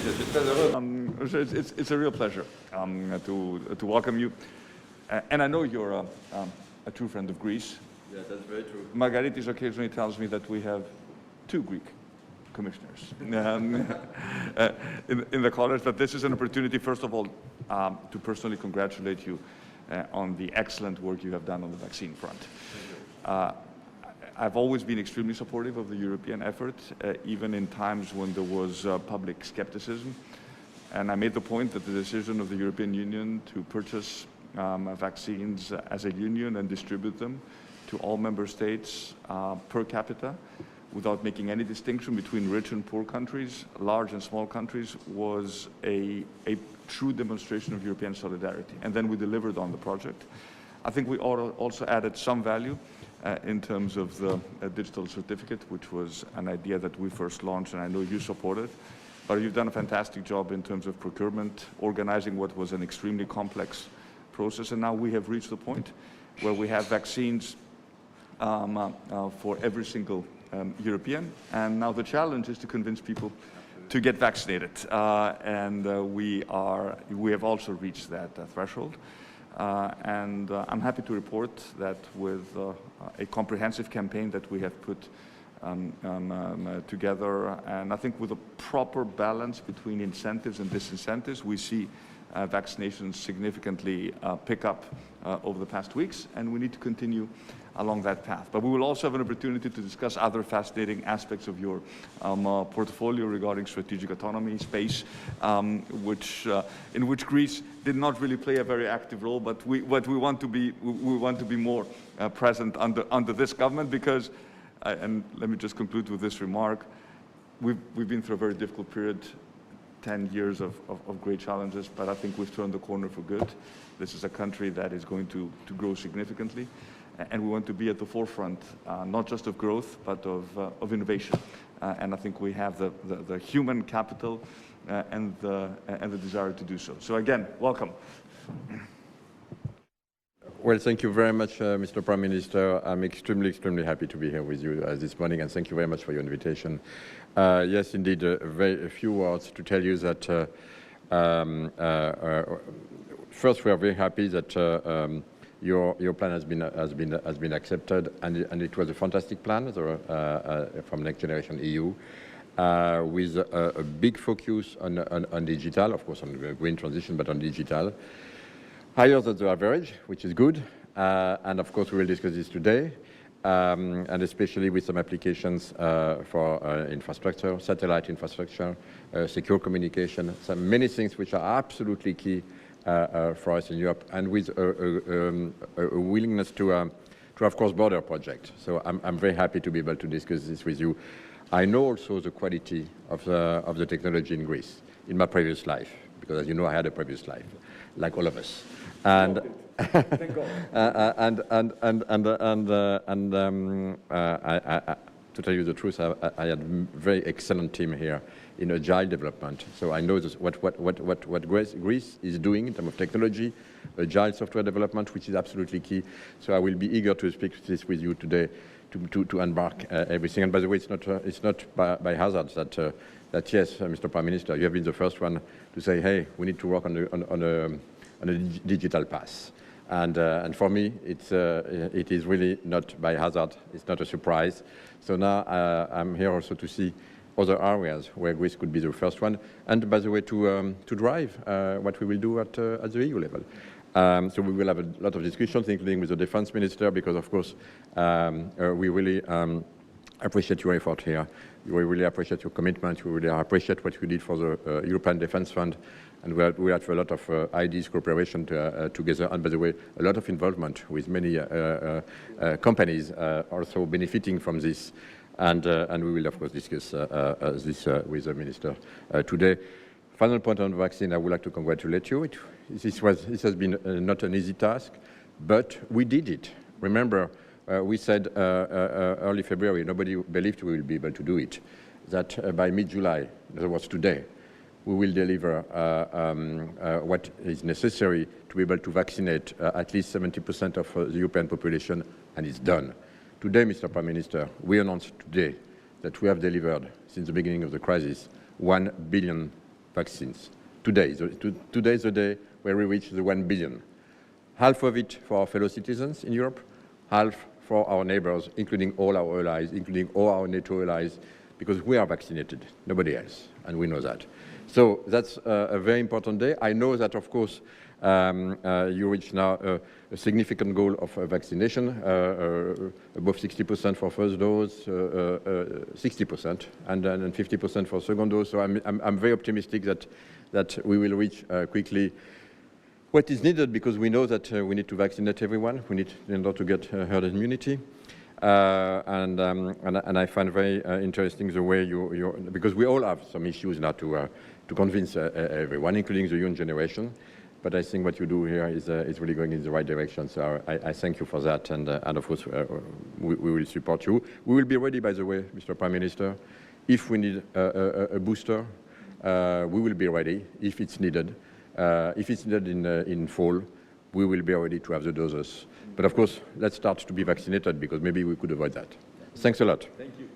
It's a real pleasure to welcome you. And I know you're a true friend of Greece. Yeah, that's very true. Margaritis occasionally tells me that we have two Greek commissioners in the college, but this is an opportunity, first of all, to personally congratulate you on the excellent work you have done on the vaccine front. I've always been extremely supportive of the European effort, even in times when there was public skepticism. And I made the point that the decision of the European Union to purchase vaccines as a union and distribute them to all member states per capita, without making any distinction between rich and poor countries, large and small countries, was a true demonstration of European solidarity. And then we delivered on the project. I think we also added some value in terms of the digital certificate, which was an idea that we first launched, and I know you supported. But you've done a fantastic job in terms of procurement, organizing what was an extremely complex process, and now we have reached the point where we have vaccines for every single European, and now the challenge is to convince people to get vaccinated, and we have also reached that threshold. And I'm happy to report that with a comprehensive campaign that we have put together, and I think with a proper balance between incentives and disincentives, we see vaccinations significantly pick up over the past weeks, and we need to continue along that path. But we will also have an opportunity to discuss other fascinating aspects of your portfolio regarding strategic autonomy, space, in which Greece did not really play a very active role, but we want to be more present under this government, because, and let me just conclude with this remark, we've been through a very difficult period, 10 years of great challenges, but I think we've turned the corner for good. This is a country that is going to grow significantly, and we want to be at the forefront, not just of growth, but of innovation. And I think we have the human capital and the desire to do so. So again, welcome. Well, thank you very much, Mr. Prime Minister. I'm extremely happy to be here with you this morning, and thank you very much for your invitation. Yes, indeed, a few words to tell you that first, we are very happy that your plan has been accepted, and it was a fantastic plan from Next Generation EU, with a big focus on digital, of course, on the green transition, but on digital. Higher than the average, which is good, and of course we will discuss this today, and especially with some applications for infrastructure, satellite infrastructure, secure communication, many things which are absolutely key for us in Europe, and with a willingness to have cross-border projects. So I'm very happy to be able to discuss this with you. I know also the quality of the technology in Greece in my previous life, because as you know, I had a previous life, like all of us. And Thank God. To tell you the truth, I had a very excellent team here in agile development. So I know what Greece is doing in terms of technology, agile software development, which is absolutely key. So I will be eager to speak this with you today, to embark everything. And by the way, it's not by hazard that yes, Mr. Prime Minister, you have been the first one to say, hey, we need to work on a digital path. And for me, it is really not by hazard. It's not a surprise. So now I'm here also to see other areas where Greece could be the first one. And by the way, to drive what we will do at the EU level. So we will have a lot of discussions, including with the defense minister, because of course we really appreciate your effort here. We really appreciate your commitment. We really appreciate what you did for the European Defence Fund. And we have a lot of ideas, cooperation together. And by the way, a lot of involvement with many companies also benefiting from this. And we will, of course, discuss this with the Minister today. Final point on the vaccine, I would like to congratulate you. This has been not an easy task, but we did it. Remember, we said early February, nobody believed we will be able to do it, that by mid-July, in other words today, we will deliver what is necessary to be able to vaccinate at least 70% of the European population, and it's done. Today, Mr. Prime Minister, we announced today that we have delivered, since the beginning of the crisis, 1 billion vaccines. Today is the day where we reach the 1 billion. Half of it for our fellow citizens in Europe, half for our neighbors, including all our allies, including all our NATO allies, because we are vaccinated, nobody else, and we know that. So that's a very important day. I know that, of course, you reach now a significant goal of vaccination, above 60% for first dose, 60%, and then 50% for second dose. So I'm very optimistic that we will reach quickly what is needed, because we know that we need to vaccinate everyone. We need in order to get herd immunity. And I find very interesting the way because we all have some issues now to convince everyone, including the young generation. But I think what you do here is really going in the right direction. So I thank you for that, and of course we will support you. We will be ready, by the way, Mr. Prime Minister. If we need a booster, we will be ready if it's needed. If it's needed in fall, we will be ready to have the doses. But of course, let's start to be vaccinated, because maybe we could avoid that. Thanks a lot. Thank you.